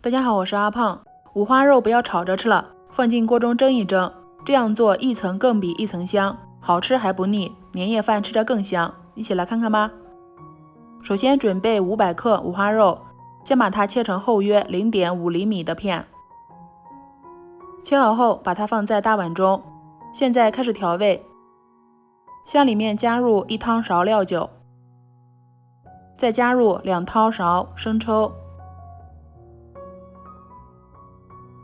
大家好，我是阿胖。五花肉不要炒着吃了，放进锅中蒸一蒸，这样做一层更比一层香，好吃还不腻，年夜饭吃着更香。一起来看看吧。首先准备500克五花肉，先把它切成厚约0.5厘米的片。切好后，把它放在大碗中。现在开始调味，向里面加入1汤勺料酒，再加入2汤勺生抽，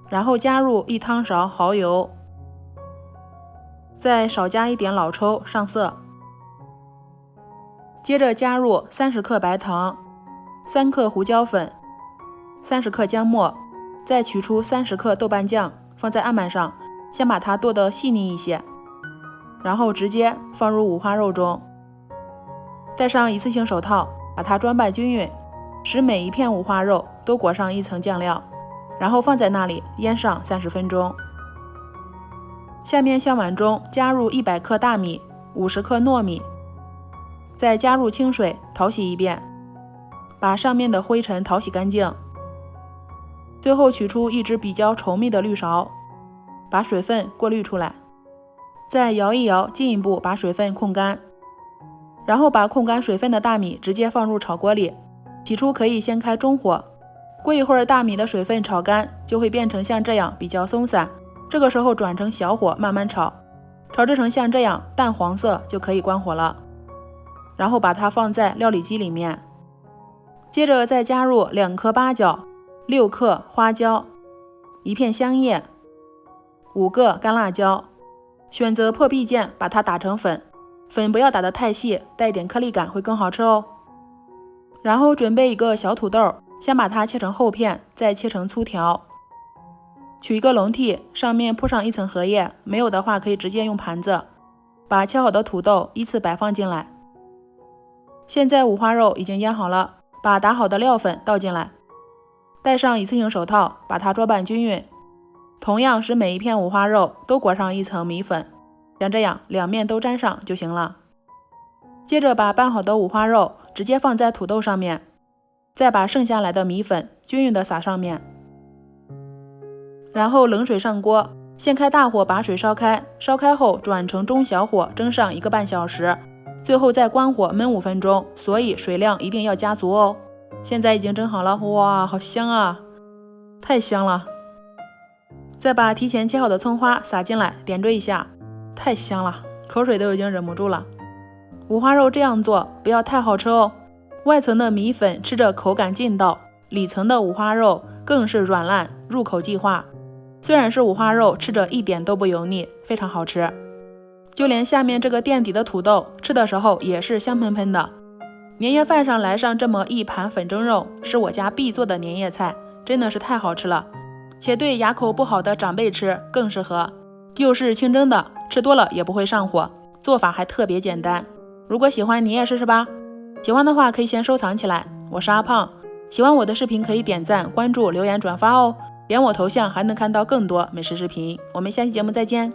然后加入1汤勺蚝油，再少加一点老抽上色。接着加入30克白糖、3克胡椒粉、30克姜末，再取出30克豆瓣酱，放在案板上，先把它剁得细腻一些，然后直接放入五花肉中，戴上一次性手套，把它装拌均匀，使每一片五花肉都裹上一层酱料，然后放在那里腌上30分钟。下面向碗中加入100克大米、50克糯米，再加入清水淘洗一遍，把上面的灰尘淘洗干净。最后取出一只比较稠密的滤勺，把水分过滤出来，再摇一摇，进一步把水分控干，然后把控干水分的大米直接放入炒锅里。起初可以先开中火，过一会儿大米的水分炒干，就会变成像这样比较松散，这个时候转成小火慢慢炒，炒制成像这样淡黄色就可以关火了。然后把它放在料理机里面，接着再加入2颗八角、6克花椒、1片香叶、5个干辣椒，选择破壁键把它打成粉，粉不要打得太细，带一点颗粒感会更好吃哦。然后准备一个小土豆，先把它切成厚片，再切成粗条。取一个笼屉，上面铺上一层荷叶，没有的话可以直接用盘子，把切好的土豆依次摆放进来。现在五花肉已经腌好了，把打好的料粉倒进来，戴上一次性手套，把它装拌均匀。同样使每一片五花肉都裹上一层米粉，像这样两面都沾上就行了。接着把拌好的五花肉直接放在土豆上面，再把剩下来的米粉均匀的撒上面，然后冷水上锅，先开大火把水烧开，烧开后转成中小火蒸上1个半小时，最后再关火焖5分钟，所以水量一定要加足哦。现在已经蒸好了，哇，好香啊，太香了。再把提前切好的葱花撒进来，点缀一下，太香了，口水都已经忍不住了。五花肉这样做不要太好吃哦，外层的米粉吃着口感劲道，里层的五花肉更是软烂，入口即化。虽然是五花肉，吃着一点都不油腻，非常好吃。就连下面这个垫底的土豆，吃的时候也是香喷喷的。年夜饭上来上这么一盘粉蒸肉，是我家必做的年夜菜，真的是太好吃了，且对牙口不好的长辈吃更适合。又是清蒸的，吃多了也不会上火，做法还特别简单。如果喜欢你也试试吧，喜欢的话可以先收藏起来。我是阿胖，喜欢我的视频可以点赞、关注、留言、转发哦，点我头像还能看到更多美食视频。我们下期节目再见。